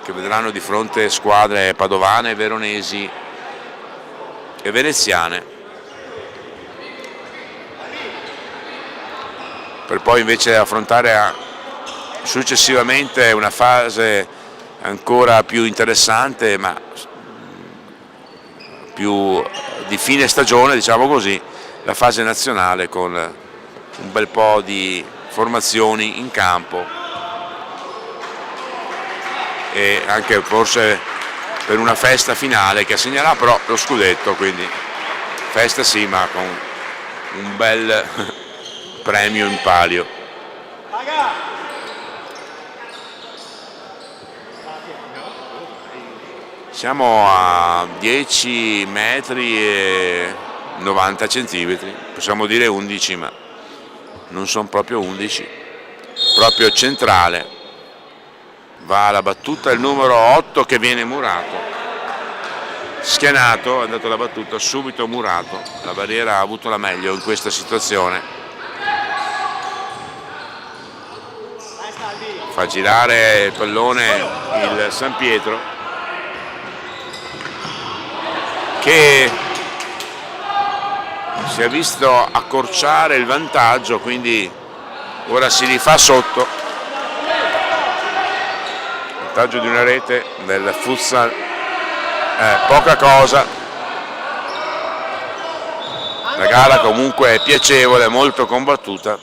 che vedranno di fronte squadre padovane, veronesi e veneziane, per poi invece affrontare successivamente una fase ancora più interessante, ma più di fine stagione, diciamo così, la fase nazionale, con un bel po' di formazioni in campo e anche forse per una festa finale che assegnerà però lo scudetto, quindi festa sì, ma con un bel premio in palio. Siamo a 10 metri e 90 centimetri, possiamo dire 11, ma non sono proprio 11, proprio centrale. Va alla battuta il numero 8 che viene murato, schianato, è andato alla battuta, subito murato, la barriera ha avuto la meglio in questa situazione. Fa girare il pallone il San Pietro, che si è visto accorciare il vantaggio, quindi ora si rifà sotto. Il vantaggio di una rete del futsal è poca cosa. La gara comunque è piacevole, molto combattuta,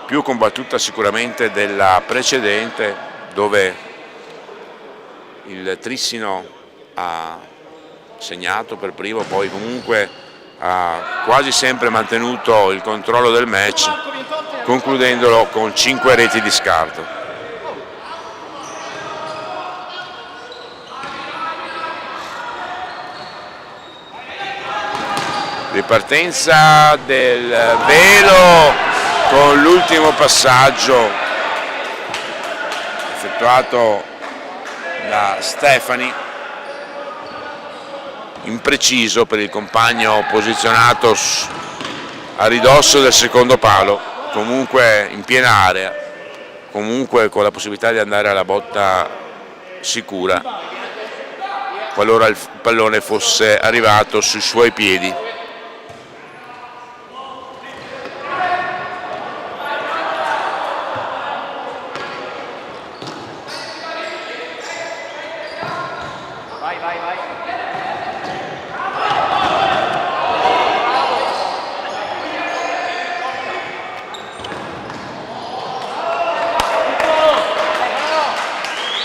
più combattuta sicuramente della precedente, dove il Trissino ha segnato per primo, poi comunque ha quasi sempre mantenuto il controllo del match, concludendolo con 5 reti di scarto. Ripartenza del Velo con l'ultimo passaggio effettuato da Stefani, impreciso per il compagno posizionato a ridosso del secondo palo, comunque in piena area, comunque con la possibilità di andare alla botta sicura qualora il pallone fosse arrivato sui suoi piedi.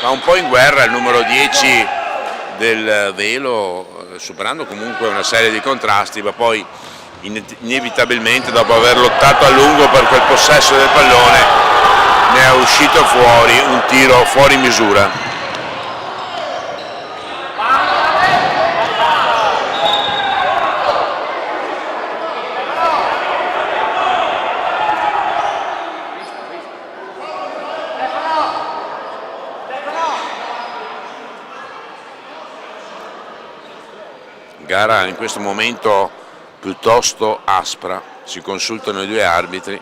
Va un po' in guerra il numero 10 del Velo, superando comunque una serie di contrasti, ma poi inevitabilmente, dopo aver lottato a lungo per quel possesso del pallone, ne è uscito fuori un tiro fuori misura. Gara in questo momento piuttosto aspra, si consultano i due arbitri,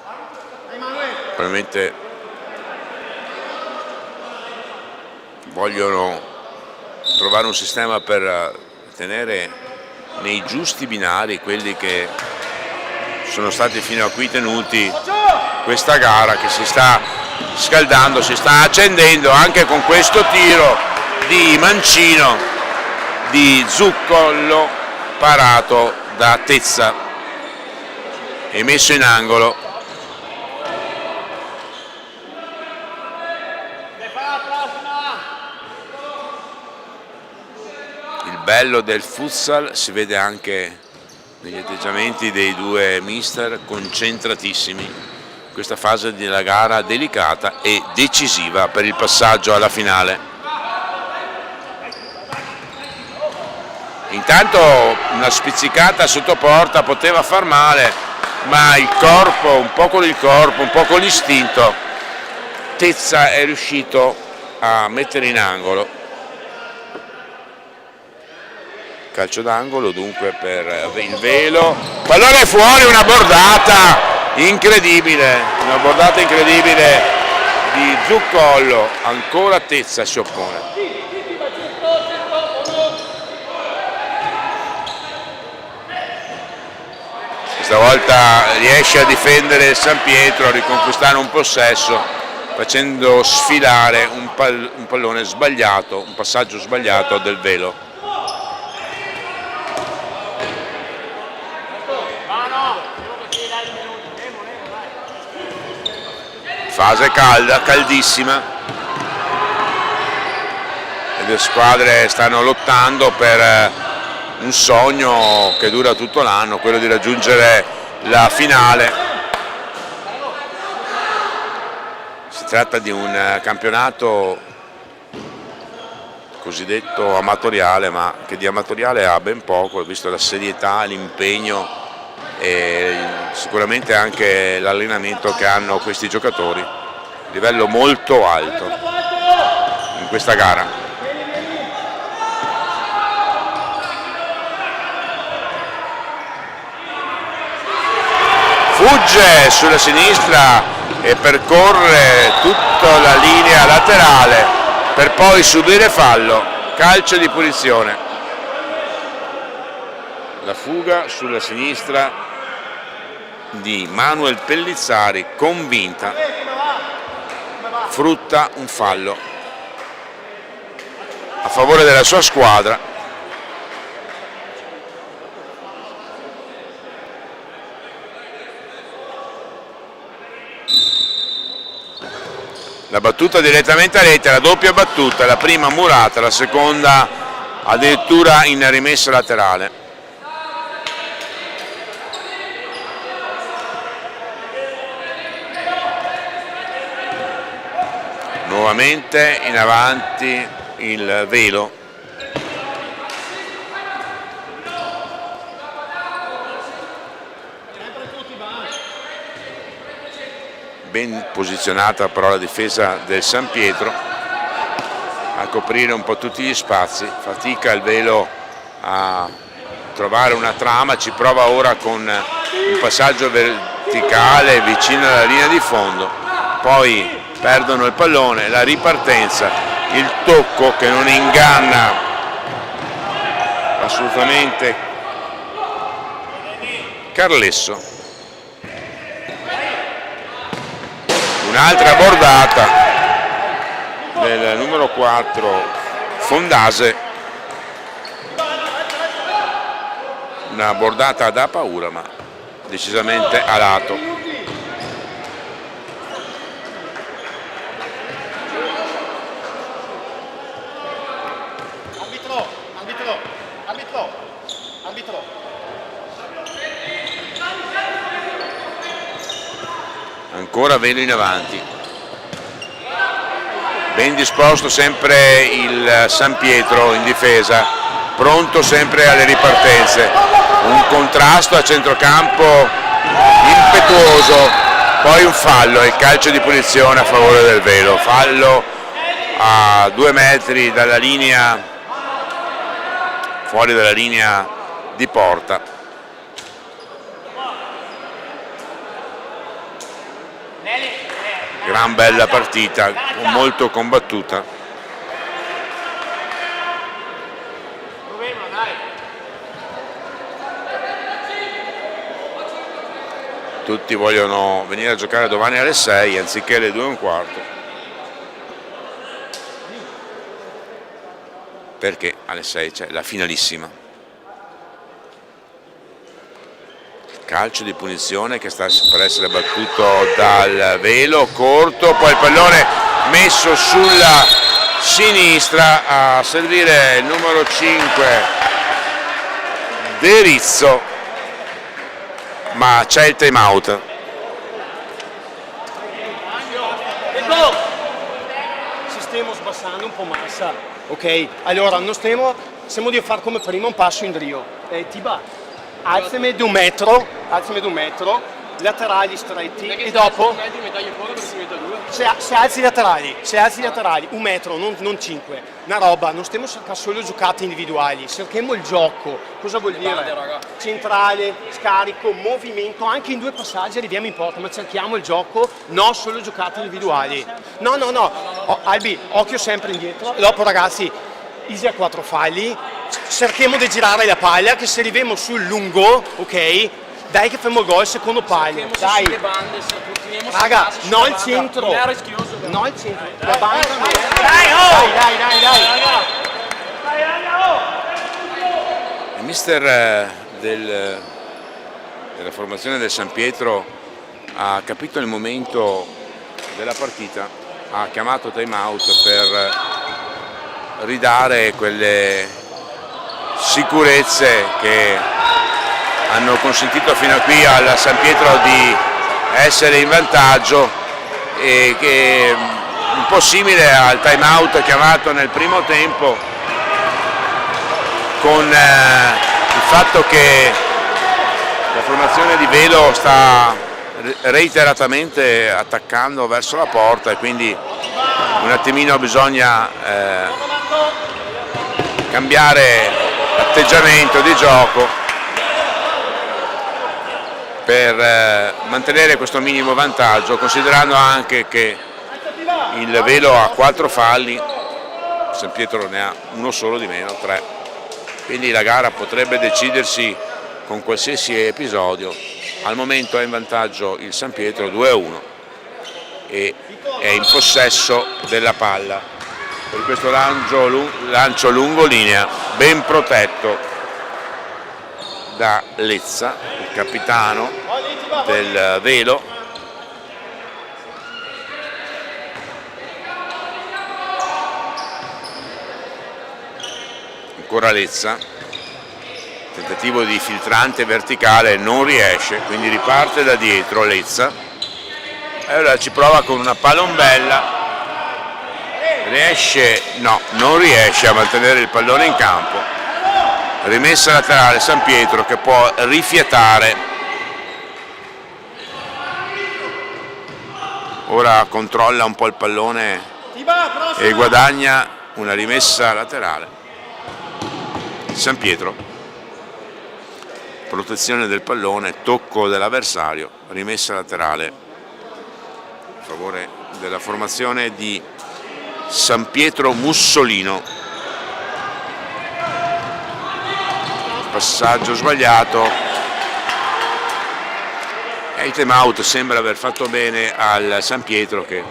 probabilmente vogliono trovare un sistema per tenere nei giusti binari quelli che sono stati fino a qui tenuti questa gara, che si sta scaldando, si sta accendendo anche con questo tiro di mancino di Zuccolo parato da Tezza e messo in angolo. Il bello del futsal si vede anche negli atteggiamenti dei due mister, concentratissimi in questa fase della gara delicata e decisiva per il passaggio alla finale. Intanto una spizzicata sotto porta poteva far male, ma il corpo, un po' con il corpo, un po' con l'istinto, Tezza è riuscito a mettere in angolo. Calcio d'angolo dunque per il Velo. Pallone fuori, una bordata incredibile di Zuccollo, ancora Tezza si oppone. Stavolta riesce a difendere il San Pietro, a riconquistare un possesso, facendo sfilare un pallone sbagliato, un passaggio sbagliato del Velo. Fase calda, caldissima, e le squadre stanno lottando per un sogno che dura tutto l'anno, quello di raggiungere la finale. Si tratta di un campionato cosiddetto amatoriale, ma che di amatoriale ha ben poco, visto la serietà, l'impegno e sicuramente anche l'allenamento che hanno questi giocatori, livello molto alto in questa gara. Fugge sulla sinistra e percorre tutta la linea laterale per poi subire fallo, calcio di punizione. La fuga sulla sinistra di Manuel Pellizzari, convinta, frutta un fallo a favore della sua squadra. La battuta direttamente a rete, la doppia battuta, la prima murata, la seconda addirittura in rimessa laterale. Nuovamente in avanti il Velo. Ben posizionata però la difesa del San Pietro a coprire un po' tutti gli spazi, fatica il Velo a trovare una trama, ci prova ora con un passaggio verticale vicino alla linea di fondo, poi perdono il pallone, la ripartenza, il tocco che non inganna assolutamente Carlesso. Un'altra bordata del numero 4 Fondase, una bordata da paura ma decisamente a lato. Arbitro. Ancora Velo in avanti, ben disposto sempre il San Pietro in difesa, pronto sempre alle ripartenze, un contrasto a centrocampo impetuoso, poi un fallo e calcio di punizione a favore del Velo, fallo a 2 metri dalla linea, fuori dalla linea di porta. Gran bella partita, molto combattuta. Tutti vogliono venire a giocare domani alle 6 anziché alle 2:15. Perché alle 6 c'è la finalissima. Calcio di punizione che sta per essere battuto dal Velo, corto, poi il pallone messo sulla sinistra a servire il numero 5 De Rizzo, ma c'è il time out. Ci stiamo sbassando un po' massa, ok? Allora, non stiamo di fare come prima un passo in drio. Tiba. Alzami di un metro, laterali stretti e dopo se alzi i laterali, 1 metro, non 5, una roba, non stiamo cercando solo giocate individuali, cerchiamo il gioco, cosa vuol dire? Centrale, scarico, movimento, anche in 2 passaggi arriviamo in porta, ma cerchiamo il gioco, non solo giocate individuali. No, Albi, occhio sempre indietro, e dopo ragazzi, easy a 4 falli, cerchiamo di girare la paglia che se arriviamo sul lungo, ok? Dai che facciamo il gol, secondo paglio. Dai. Raga, no il centro. No il centro. La banda. Dai. Il mister della formazione del San Pietro ha capito il momento della partita, ha chiamato time out per ridare quelle sicurezze che hanno consentito fino a qui al San Pietro di essere in vantaggio, e che un po' simile al time out chiamato nel primo tempo, con il fatto che la formazione di Velo sta reiteratamente attaccando verso la porta, e quindi un attimino bisogna cambiare atteggiamento di gioco per mantenere questo minimo vantaggio, considerando anche che il Velo ha 4 falli, San Pietro ne ha uno solo di meno, 3, quindi la gara potrebbe decidersi con qualsiasi episodio. Al momento è in vantaggio il San Pietro 2-1 e è in possesso della palla per questo lancio lungo linea, ben protetto da Lezza, il capitano del Velo. Ancora Lezza, tentativo di filtrante verticale, non riesce, quindi riparte da dietro Lezza e ora ci prova con una palombella, riesce? No, non riesce a mantenere il pallone in campo. Rimessa laterale San Pietro che può rifiatare, ora controlla un po' il pallone e guadagna una rimessa laterale. San Pietro, protezione del pallone, tocco dell'avversario, rimessa laterale a favore della formazione di San Pietro Mussolino. Passaggio sbagliato e il time out sembra aver fatto bene al San Pietro, che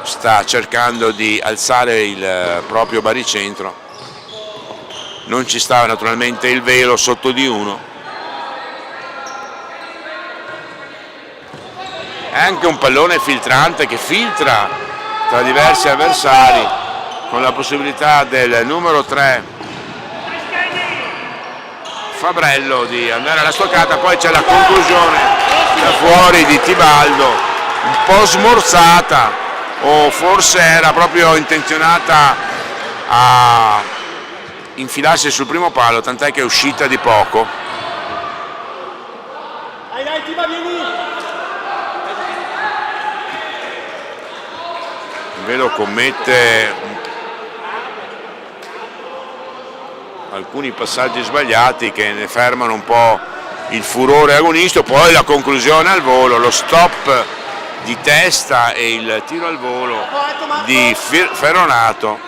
sta cercando di alzare il proprio baricentro. Non ci stava naturalmente il Velo sotto di 1. È anche un pallone filtrante che filtra tra diversi avversari, con la possibilità del numero 3 Fabrello di andare alla stoccata. Poi c'è la conclusione da fuori di Tibaldo, un po' smorzata, o forse era proprio intenzionata a infilarsi sul primo palo, tant'è che è uscita di poco. Il Velo commette alcuni passaggi sbagliati che ne fermano un po' il furore agonistico, poi la conclusione al volo, lo stop di testa e il tiro al volo di Ferronato,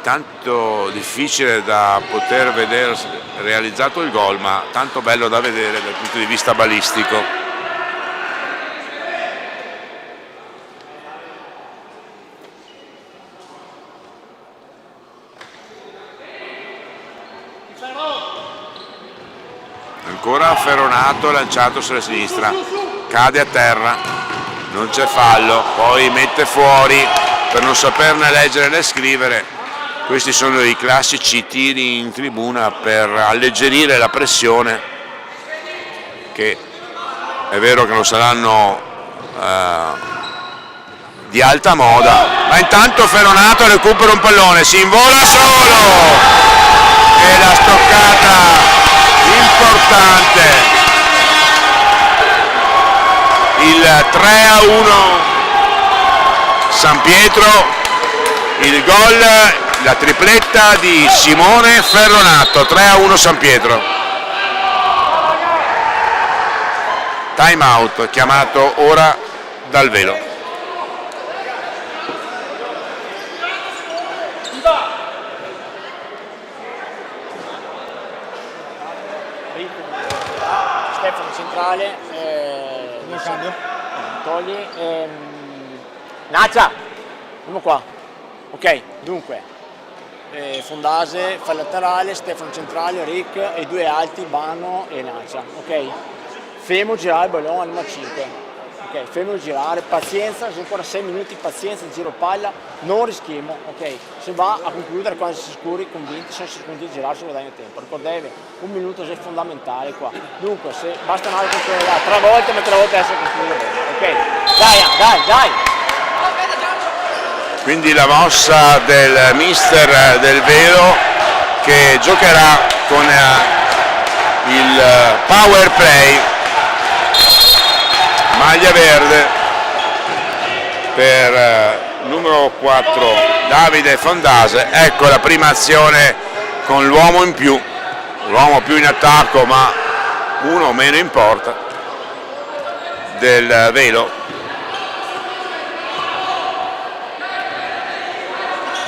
tanto difficile da poter vedere realizzato il gol, ma tanto bello da vedere dal punto di vista balistico. Ancora Ferronato lanciato sulla sinistra, cade a terra, non c'è fallo, poi mette fuori per non saperne leggere né scrivere. Questi sono i classici tiri in tribuna per alleggerire la pressione, che è vero che non saranno di alta moda, ma intanto Ferronato recupera un pallone, si invola solo e la stoccata importante, il 3-1 San Pietro, il gol, la tripletta di Simone Ferronato, 3-1 San Pietro. Time out chiamato ora dal Velo. Stefano centrale, togli, Nacia, andiamo qua, ok, dunque, Fondase fa il laterale, Stefano centrale, Rick e i due alti, Bano e Nacia, ok, Femo girare il ballone, andiamo a 5, ok? Fermo girare, pazienza, sono ancora 6 minuti, pazienza, giro palla, non rischiamo, ok? Se va a concludere quando si è sicuri, convinti, sono secondi di girare, si guadagna tempo. Ricordatevi, un minuto è fondamentale qua. Dunque, se basta andare con 3 volte, ma 3 volte adesso concludere bene, ok? Dai! Quindi la mossa del mister del velo che giocherà con il power play, maglia verde per numero 4 Davide Fondase. Ecco la prima azione con l'uomo in più, l'uomo più in attacco ma uno meno in porta del velo.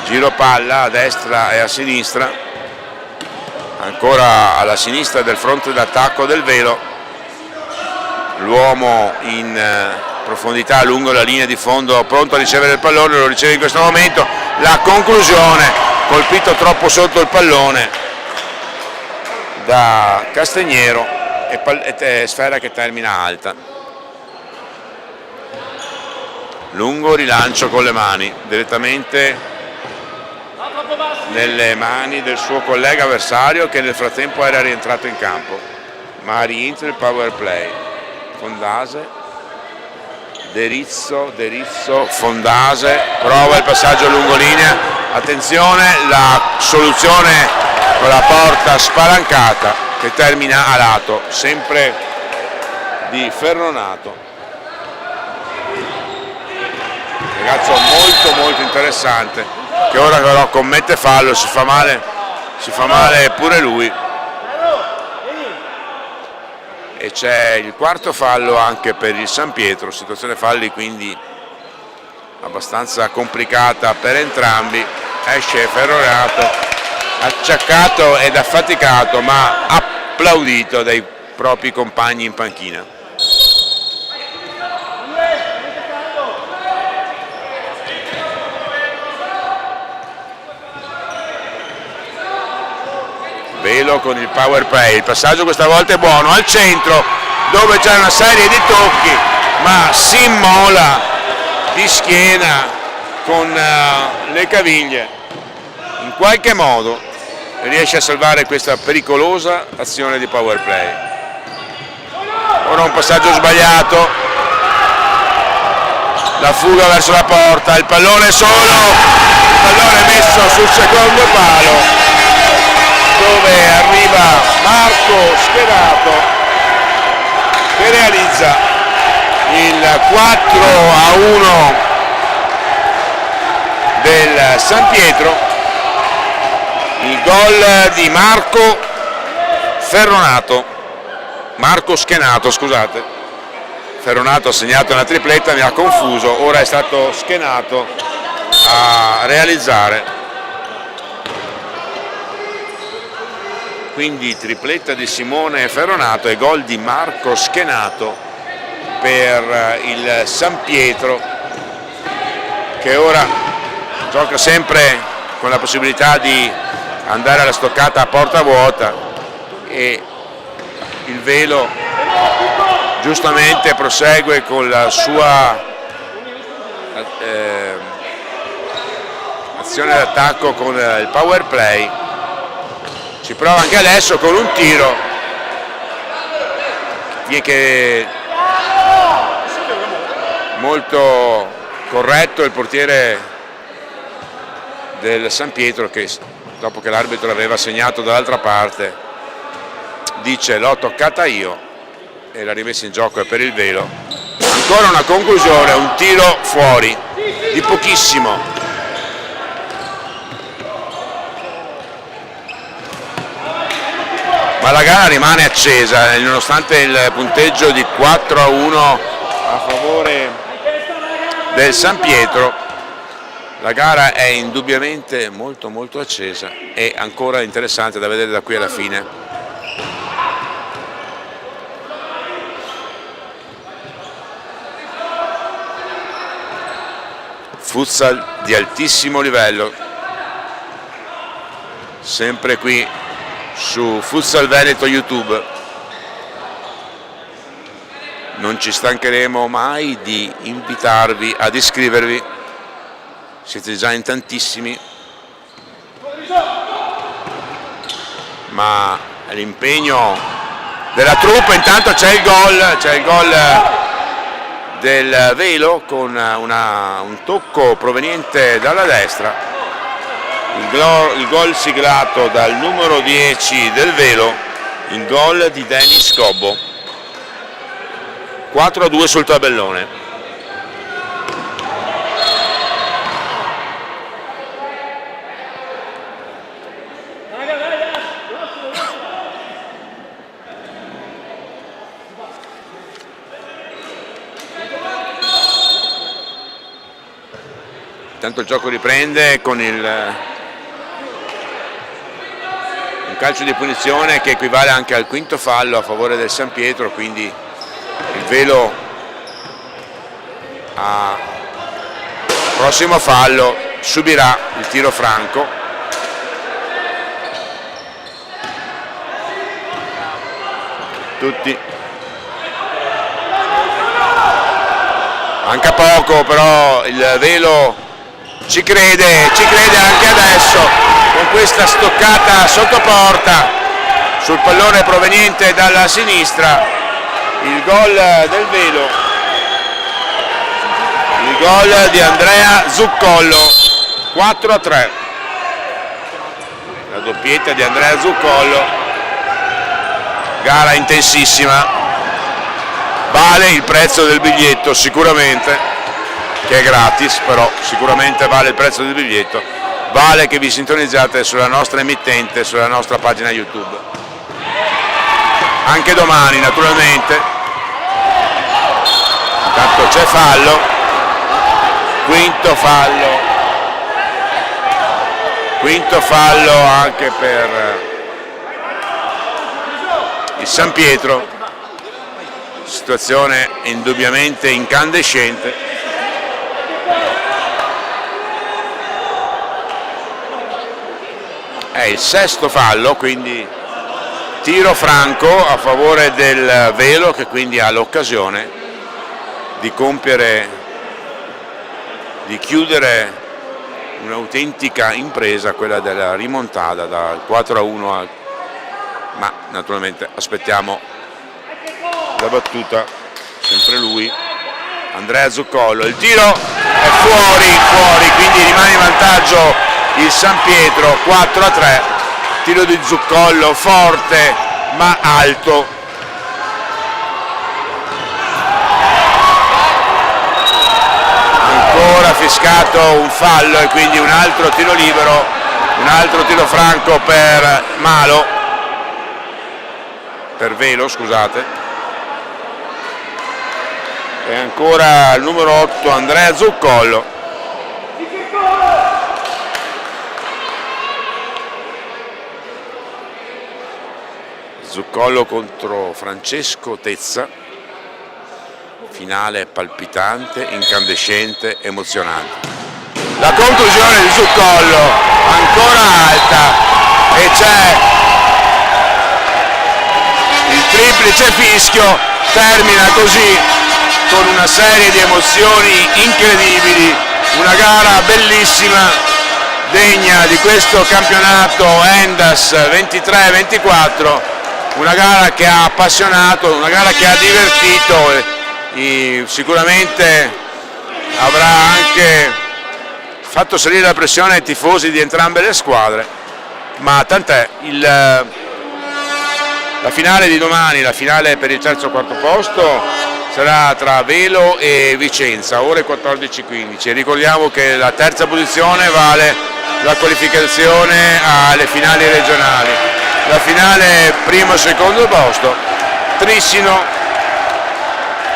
Giro palla a destra e a sinistra, ancora alla sinistra del fronte d'attacco del velo, l'uomo in profondità lungo la linea di fondo pronto a ricevere il pallone, lo riceve in questo momento, la conclusione, colpito troppo sotto il pallone da Castagnero e sfera che termina alta. Lungo rilancio con le mani, direttamente nelle mani del suo collega avversario che nel frattempo era rientrato in campo, ma rientra il power play. Fondase, Derizzo, Fondase, prova il passaggio lungolinea, attenzione, la soluzione con la porta spalancata che termina a lato, sempre di Ferronato. Ragazzo molto interessante, che ora però commette fallo, si fa male pure lui, e c'è il quarto fallo anche per il San Pietro, situazione falli quindi abbastanza complicata per entrambi. Esce Ferronato, acciaccato ed affaticato ma applaudito dai propri compagni in panchina. Velo con il power play, il passaggio questa volta è buono, al centro dove c'è una serie di tocchi ma si immola di schiena con le caviglie, in qualche modo riesce a salvare questa pericolosa azione di power play. Ora un passaggio sbagliato, la fuga verso la porta, il pallone solo, il pallone messo sul secondo palo dove arriva Marco Schedato che realizza il 4-1 del San Pietro, il gol di Marco Schenato, scusate. Ferronato ha segnato una tripletta, mi ha confuso, ora è stato Schenato a realizzare. Quindi tripletta di Simone Ferronato e gol di Marco Schenato per il San Pietro, che ora gioca sempre con la possibilità di andare alla stoccata a porta vuota, e il velo giustamente prosegue con la sua azione d'attacco con il power play. Ci prova anche adesso con un tiro che molto corretto il portiere del San Pietro, che dopo che l'arbitro l'aveva segnato dall'altra parte dice l'ho toccata io, e la rimessa in gioco è per il velo. Ancora una conclusione, un tiro fuori di pochissimo. Ma la gara rimane accesa, nonostante il punteggio di 4-1 a favore del San Pietro. La gara è indubbiamente molto accesa e ancora interessante da vedere da qui alla fine. Futsal di altissimo livello, sempre qui su Futsal Veneto YouTube. non ci stancheremo mai di invitarvi ad iscrivervi, siete già in tantissimi, ma l'impegno della troupe. Intanto c'è il gol del Velo con un tocco proveniente dalla destra, il gol siglato dal numero 10 del Velo, il gol di Denis Gobbo. 4-2 sul tabellone. Intanto il gioco riprende con un calcio di punizione che equivale anche al quinto fallo a favore del San Pietro, quindi il Velo a prossimo fallo subirà il tiro franco. Tutti. Manca poco, però il Velo ci crede anche adesso con questa stoccata sotto porta sul pallone proveniente dalla sinistra. Il gol del Velo, il gol di Andrea Zuccollo, 4-3. La doppietta di Andrea Zuccollo, gara intensissima, vale il prezzo del biglietto sicuramente, che è gratis, però sicuramente vale il prezzo del biglietto, vale che vi sintonizzate sulla nostra emittente, sulla nostra pagina YouTube. Anche domani naturalmente. Intanto c'è fallo, quinto fallo anche per il San Pietro, situazione indubbiamente incandescente. È il sesto fallo, quindi tiro franco a favore del Velo, che quindi ha l'occasione di chiudere un'autentica impresa, quella della rimontata dal 4-1 ma naturalmente aspettiamo la battuta, sempre lui, Andrea Zuccollo. Il tiro è fuori, quindi rimane in vantaggio il San Pietro, 4-3, tiro di Zuccollo forte ma alto. Ancora fiscato un fallo e quindi un altro tiro libero, un altro tiro franco per Velo, scusate. E ancora il numero 8 Andrea Zuccollo. Zuccollo contro Francesco Tezza, finale palpitante, incandescente, emozionante. La conclusione di Zuccollo ancora alta e c'è il triplice fischio, termina così con una serie di emozioni incredibili, una gara bellissima, degna di questo campionato Endas 23-24, una gara che ha appassionato, una gara che ha divertito e sicuramente avrà anche fatto salire la pressione ai tifosi di entrambe le squadre, ma tant'è. La finale di domani, la finale per il terzo e quarto posto, sarà tra Velo e Vicenza, ore 14:15. Ricordiamo che la terza posizione vale la qualificazione alle finali regionali. La finale primo e secondo posto, Trissino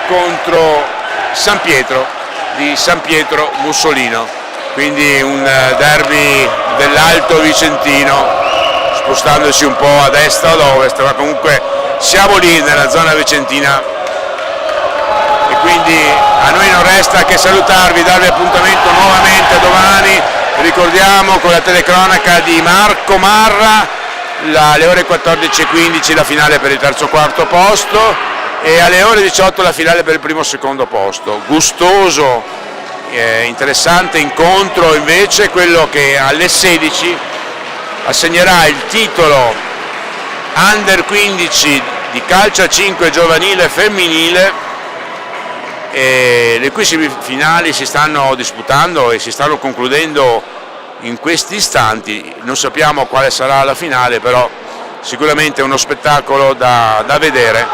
contro San Pietro di San Pietro Mussolino, quindi un derby dell'Alto Vicentino, spostandosi un po' a destra o ad ovest, ma comunque siamo lì nella zona vicentina e quindi a noi non resta che salutarvi, darvi appuntamento nuovamente domani, ricordiamo con la telecronaca di Marco Marra, alle ore 14:15 la finale per il terzo quarto posto, e alle ore 18 la finale per il primo e secondo posto. Gustoso, interessante incontro invece quello che alle 16 assegnerà il titolo Under 15 di calcio a 5 giovanile femminile, le cui semifinali si stanno disputando e si stanno concludendo in questi istanti. Non sappiamo quale sarà la finale, però sicuramente è uno spettacolo da vedere,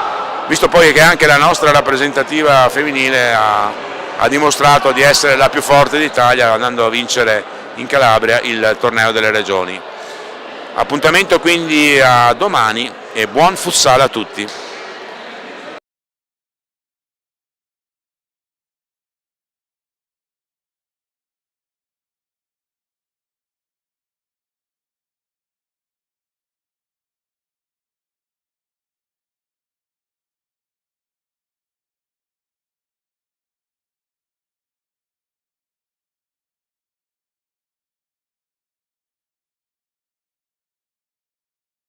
visto poi che anche la nostra rappresentativa femminile ha dimostrato di essere la più forte d'Italia, andando a vincere in Calabria il torneo delle regioni. Appuntamento quindi a domani e buon futsal a tutti.